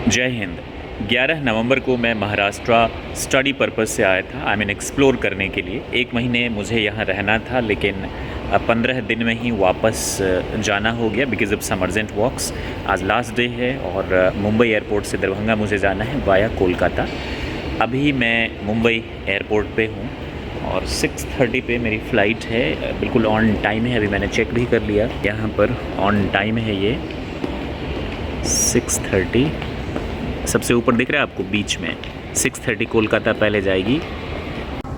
जय हिंद। 11 नवंबर को मैं महाराष्ट्र स्टडी पर्पस से आया था, आई मीन एक्सप्लोर करने के लिए। 1 महीने मुझे यहाँ रहना था, लेकिन 15 दिन में ही वापस जाना हो गया because of some urgent works. आज लास्ट डे है और मुंबई एयरपोर्ट से दरभंगा मुझे जाना है वाया कोलकाता। अभी मैं मुंबई एयरपोर्ट पे हूँ और 6:30 पे मेरी फ़्लाइट है। बिल्कुल ऑन टाइम है, अभी मैंने चेक भी कर लिया, यहाँ पर ऑन टाइम है ये 6:30। सबसे ऊपर दिख रहा है आपको बीच में 6:30 कोलकाता पहले जाएगी।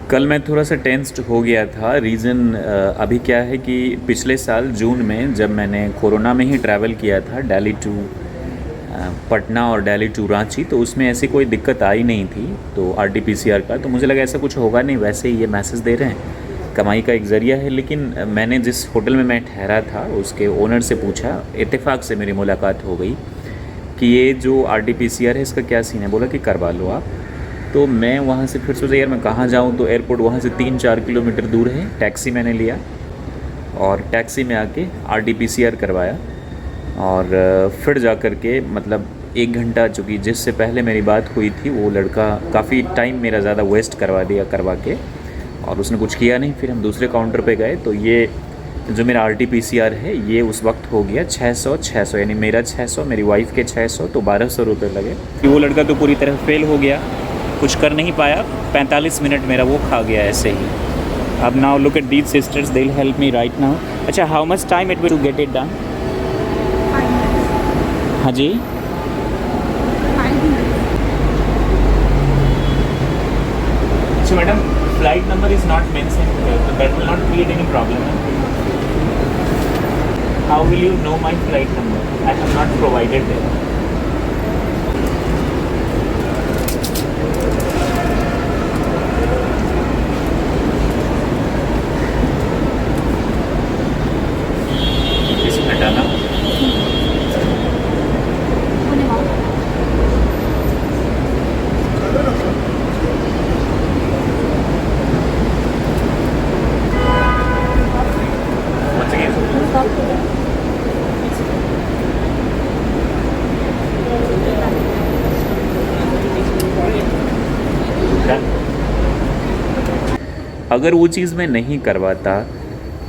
कल मैं थोड़ा सा टेंस्ड हो गया था। रीज़न अभी क्या है कि पिछले साल जून में जब मैंने कोरोना में ही ट्रैवल किया था दिल्ली टू पटना और दिल्ली टू रांची, तो उसमें ऐसी कोई दिक्कत आई नहीं थी तो RT-PCR का, तो मुझे लगा ऐसा कुछ होगा नहीं। वैसे ही ये मैसेज दे रहे हैं, कमाई का एक ज़रिया है। लेकिन मैंने जिस होटल में मैं ठहरा था उसके ओनर से पूछा, इत्तेफाक से मेरी मुलाकात हो गई कि ये जो RT-PCR है इसका क्या सीन है। बोला कि करवा लो आप। तो मैं वहाँ से फिर सोचा यार मैं कहाँ जाऊँ, तो एयरपोर्ट वहाँ से 3-4 किलोमीटर दूर है। टैक्सी मैंने लिया और टैक्सी में आके RT-PCR करवाया और फिर जा कर के मतलब 1 घंटा, चूँकि जिससे पहले मेरी बात हुई थी वो लड़का काफ़ी टाइम मेरा ज़्यादा वेस्ट करवा दिया करवा के, और उसने कुछ किया नहीं। फिर हम दूसरे काउंटर पे गए तो ये जो मेरा RT-PCR है ये उस वक्त हो गया 600, यानी मेरा 600, मेरी वाइफ के 600, तो 1200 रुपये लगे। वो लड़का तो पूरी तरह फेल हो गया, कुछ कर नहीं पाया। 45 मिनट मेरा वो खा गया ऐसे ही। अब now look at these sisters, they will help me right now. अच्छा, how much time it will to get it done? हाँ जी, so madam, flight number is not mentioned here, so that will not create any problem. How will you know my flight number? I have not provided there. इसे हटाना। अगर वो चीज़ मैं नहीं करवाता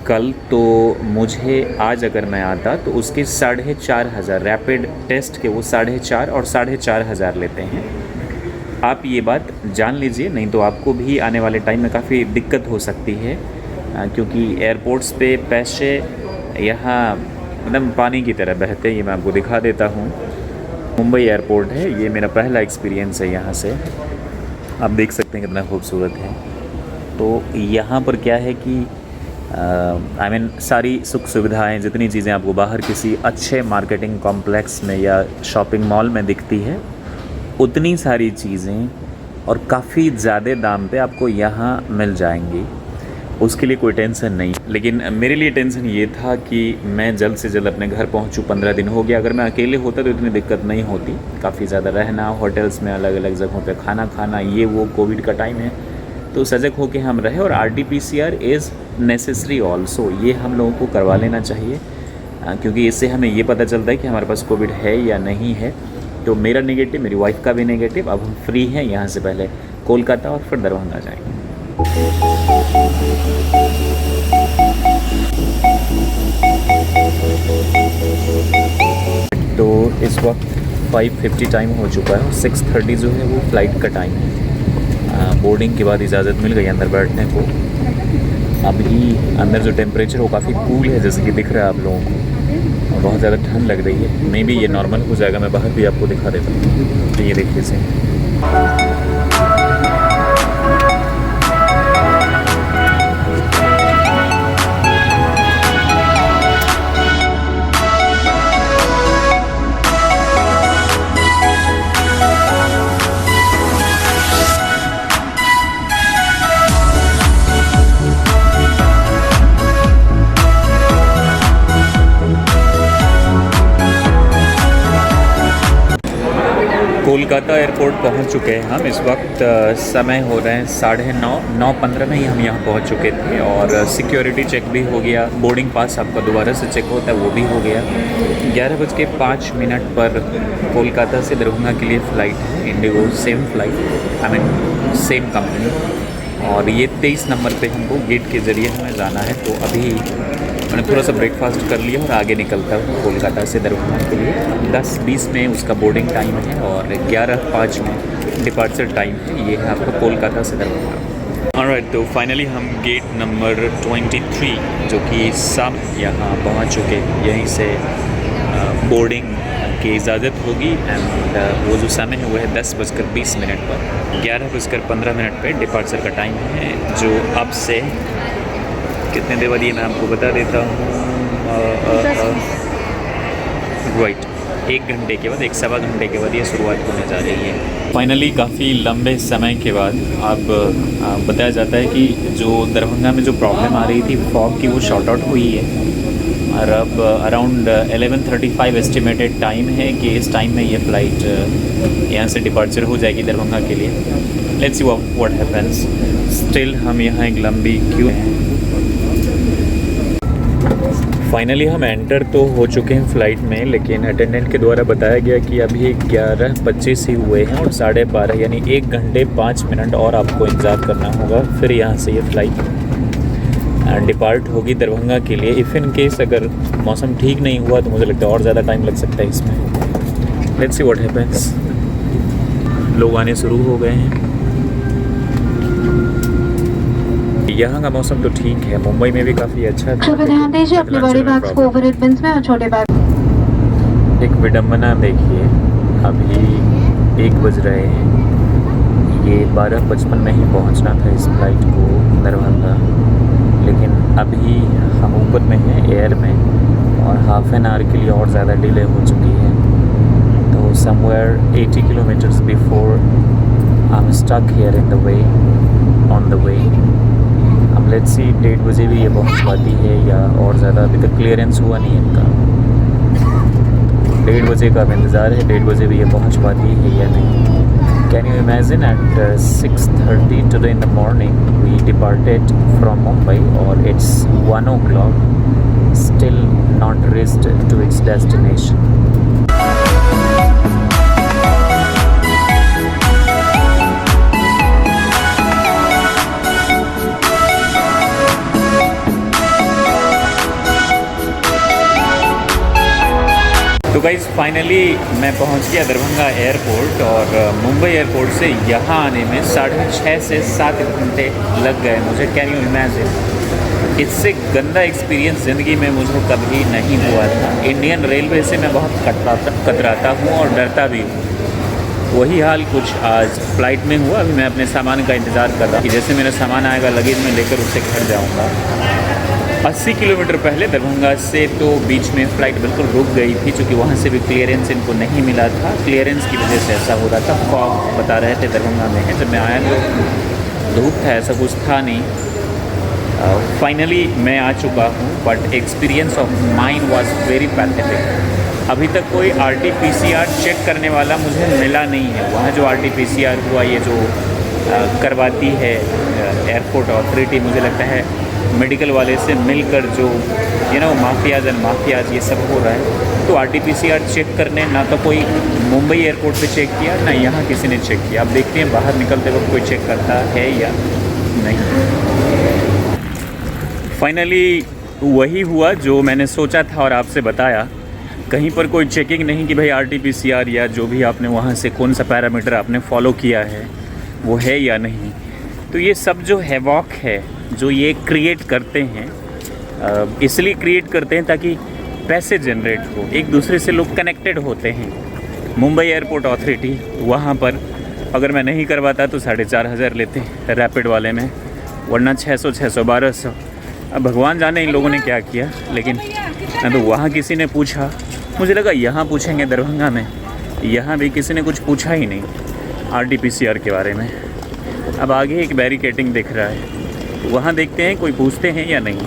कल, तो मुझे आज अगर मैं आता तो उसके 4,500 रैपिड टेस्ट के, वो 4,500 और 4,500 लेते हैं। आप ये बात जान लीजिए, नहीं तो आपको भी आने वाले टाइम में काफ़ी दिक्कत हो सकती है, क्योंकि एयरपोर्ट्स पे पैसे यहाँ एकदम पानी की तरह बहते हैं। ये मैं आपको दिखा देता हूँ। मुंबई एयरपोर्ट है, ये मेरा पहला एक्सपीरियंस है यहाँ से। आप देख सकते हैं कितना खूबसूरत है। तो यहाँ पर क्या है कि आई मीन सारी सुख सुविधाएं, जितनी चीज़ें आपको बाहर किसी अच्छे मार्केटिंग कॉम्प्लेक्स में या शॉपिंग मॉल में दिखती है, उतनी सारी चीज़ें और काफ़ी ज़्यादा दाम पे आपको यहाँ मिल जाएंगी। उसके लिए कोई टेंशन नहीं। लेकिन मेरे लिए टेंशन ये था कि मैं जल्द से जल्द अपने घर पहुँचूँ। 15 दिन हो गया। अगर मैं अकेले होता तो इतनी दिक्कत नहीं होती। काफ़ी ज़्यादा रहना, होटल्स में अलग अलग जगहों पे खाना खाना, ये वो कोविड का टाइम है, तो सजग होकर हम रहे। और RT-PCR इज़ नेसेसरी ऑल्सो, ये हम लोगों को करवा लेना चाहिए, क्योंकि इससे हमें ये पता चलता है कि हमारे पास कोविड है या नहीं है। तो मेरा नेगेटिव, मेरी वाइफ का भी नेगेटिव। अब हम फ्री हैं, यहाँ से पहले कोलकाता और फिर दरभंगा जाएंगे। तो इस वक्त 5:50 टाइम हो चुका है। 6:30 जो है वो फ़्लाइट का टाइम है। बोर्डिंग के बाद इजाज़त मिल गई अंदर बैठने को। अभी अंदर जो टेम्परेचर वो काफ़ी कूल है, जैसे कि दिख रहा है आप लोगों को, और बहुत ज़्यादा ठंड लग रही है। मे बी ये नॉर्मल हो जाएगा, मैं बाहर भी आपको दिखा देता हूँ। तो ये देखिए से कोलकाता एयरपोर्ट पहुंच चुके हैं हम। इस वक्त समय हो रहे हैं 9:30, 9:15 में ही हम यहाँ पहुंच चुके थे और सिक्योरिटी चेक भी हो गया। बोर्डिंग पास आपका दोबारा से चेक होता है, वो भी हो गया। 11:05 पर कोलकाता से दरभंगा के लिए फ़्लाइट है, Indigo same flight, I mean same company. और ये 23 नंबर पे हमको गेट के ज़रिए हमें जाना है। तो अभी मैंने थोड़ा सा ब्रेकफास्ट कर लिया और आगे निकलता हूँ कोलकाता से दरभंगा के लिए। 10:20 में उसका बोर्डिंग टाइम है और 11:05 में डिपार्चर टाइम है। ये है आपका कोलकाता से दरभंगा। ऑलराइट, तो फाइनली हम गेट नंबर 23 जो कि सब यहाँ पहुँच चुके। यहीं से बोर्डिंग की इजाज़त होगी एंड वो जो समय है वो है 10:20 पर। 11:15 पे डिपार्चर का टाइम है, जो अब से कितने देर बाद ये मैं आपको बता देता हूँ। राइट, 1 घंटे के बाद, 1 सवा घंटे के बाद ये शुरुआत होने जा रही है। फाइनली काफ़ी लंबे समय के बाद अब बताया जाता है कि जो दरभंगा में जो प्रॉब्लम आ रही थी फॉग की, वो शॉर्ट आउट हुई है। और अब अराउंड 11:35 एस्टिमेटेड टाइम है कि इस टाइम में ये फ़्लाइट यहाँ से डिपार्चर हो जाएगी दरभंगा के लिए। Let's see what happens. Still हम यहाँ एक लंबी क्यू है। फाइनली हम एंटर तो हो चुके हैं फ़्लाइट में, लेकिन अटेंडेंट के द्वारा बताया गया कि अभी 11:25 ही हुए हैं और 12:30 यानी 1 घंटे 5 मिनट और आपको इंतज़ार करना होगा। फिर यहाँ से ये फ़्लाइट डिपार्ट होगी दरभंगा के लिए। इफ़ इन केस अगर मौसम ठीक नहीं हुआ तो मुझे लगता है और ज़्यादा टाइम लग सकता है इसमें। Let's see what happens. लोग आने शुरू हो गए हैं। यहाँ का मौसम तो ठीक है, मुंबई में भी काफ़ी अच्छा था। ध्यान दीजिए अपने बड़े बैग्स को ओवरहेड बिन्स में और छोटे बैग। एक विडम्बना देखिए, अभी 1 बज रहे हैं। ये 12:55 में ही पहुँचना था इस फ्लाइट को दरभंगा, लेकिन अभी हम ऊपर में हैं एयर में और हाफ एन आवर के लिए और ज़्यादा डिले हो चुकी है। तो somewhere 80 kilometres before I am stuck here in the way, on the way. अब लेट्स सी 1:30 बजे भी ये पहुंच पाती है या और ज़्यादा। अभी तक क्लियरेंस हुआ नहीं इनका। 1:30 बजे का अब इंतज़ार है, 1:30 बजे भी ये पहुंच पाती है या नहीं। Can you imagine at 6:30 today in the morning we departed from Mumbai or it's 1 o'clock, still not reached to its destination. तो गाइज़ फाइनली मैं पहुंच गया दरभंगा एयरपोर्ट और मुंबई एयरपोर्ट से यहाँ आने में 6.5 से 7 घंटे लग गए मुझे। Can you imagine? इससे गंदा एक्सपीरियंस ज़िंदगी में मुझे कभी नहीं हुआ था। इंडियन रेलवे से मैं बहुत कतराता हूँ और डरता भी हूँ। वही हाल कुछ आज फ़्लाइट में हुआ। अभी मैं अपने सामान का इंतज़ार कर रहा हूँ कि जैसे मेरा सामान आएगा लगेज में लेकर उसे घर जाऊँगा। 80 किलोमीटर पहले दरभंगा से तो बीच में फ़्लाइट बिल्कुल रुक गई थी, क्योंकि वहाँ से भी क्लियरेंस इनको नहीं मिला था। क्लियरेंस की वजह से ऐसा हो रहा था। फॉग बता रहे थे दरभंगा में है। जब मैं आया तो धूप था, ऐसा कुछ था नहीं। फाइनली मैं आ चुका हूँ, but experience of mind was very pathetic. अभी तक कोई RT-PCR चेक करने वाला मुझे मिला नहीं है। वहाँ जो RT-PCR हुआ, ये जो करवाती है एयरपोर्ट अथॉरिटी, मुझे लगता है मेडिकल वाले से मिलकर जो माफियाज एंड माफियाज ये सब हो रहा है। तो RT-PCR चेक करने ना तो कोई मुंबई एयरपोर्ट पे चेक किया, ना यहाँ किसी ने चेक किया। अब देखते हैं बाहर निकलते वक्त कोई चेक करता है या नहीं। फाइनली वही हुआ जो मैंने सोचा था और आपसे बताया। कहीं पर कोई चेकिंग नहीं कि भाई RT-PCR या जो भी आपने वहाँ से कौन सा पैरामीटर आपने फॉलो किया है वो है या नहीं। तो ये सब जो हैवॉक है जो ये क्रिएट करते हैं, इसलिए क्रिएट करते हैं ताकि पैसे जनरेट हो, एक दूसरे से लोग कनेक्टेड होते हैं। मुंबई एयरपोर्ट अथॉरिटी वहाँ पर अगर मैं नहीं करवाता तो 4,500 लेते रैपिड वाले में, वरना 600, 1200। अब भगवान जाने इन लोगों ने क्या किया। लेकिन ना तो वहाँ किसी ने पूछा, मुझे लगा यहाँ पूछेंगे दरभंगा में, यहाँ भी किसी ने कुछ पूछा ही नहीं RT-PCR के बारे में। अब आगे एक बैरिकेडिंग दिख रहा है, वहाँ देखते हैं कोई पूछते हैं या नहीं।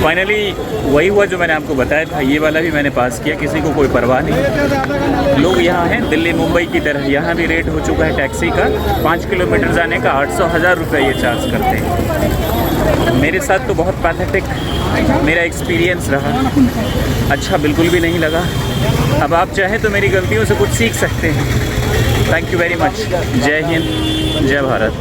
फाइनली वही हुआ जो मैंने आपको बताया था, ये वाला भी मैंने पास किया, किसी को कोई परवाह नहीं। लोग यहाँ हैं दिल्ली मुंबई की तरह, यहाँ भी रेट हो चुका है टैक्सी का 5 किलोमीटर जाने का 800,000 रुपये ये चार्ज करते हैं। मेरे साथ तो बहुत पैथेटिक मेरा एक्सपीरियंस रहा, अच्छा बिल्कुल भी नहीं लगा। अब आप चाहें तो मेरी गलतियों से कुछ सीख सकते हैं। Thank you very much. जय हिंद, जय भारत।